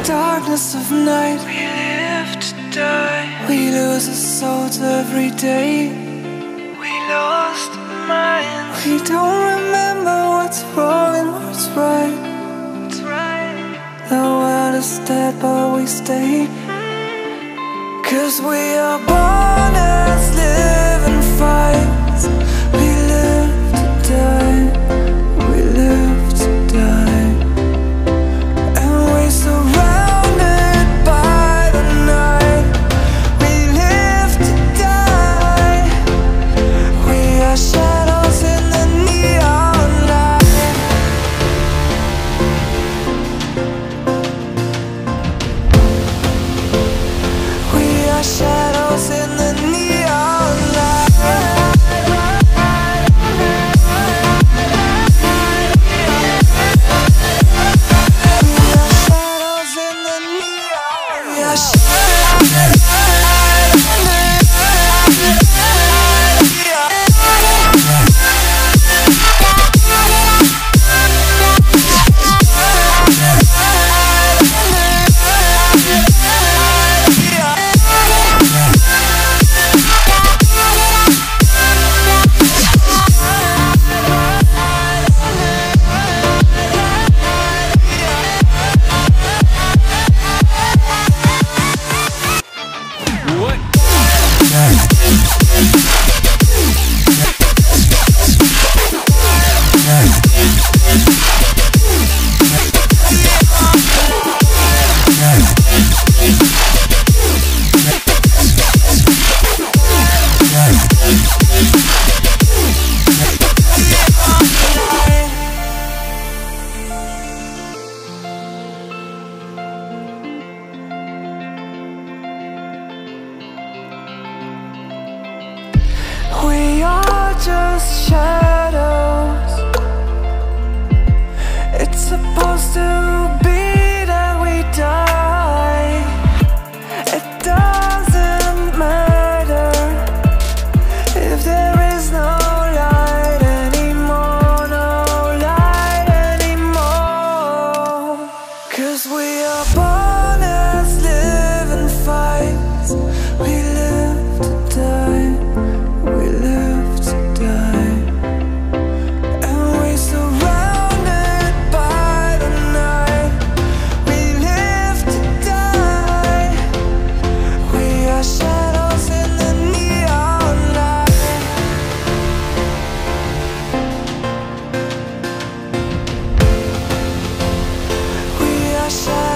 darkness of night. We live to die. We lose our souls every day. We lost our minds. We don't remember what's wrong and what's right. The world is dead but we stay. 'Cause we are born as living fights. We live to die. We live to die. And we're surrounded by the night. We live to die. We are shadows in the neon light. We are shadows in the neon light. We are just shadows. It's supposed to be that we die. It doesn't matter if there is no light anymore, no light anymore. 'Cause we are born as living fights. We live to die. We live to die. And we're surrounded by the night. We live to die. We are shadows in the neon light. We are shadows.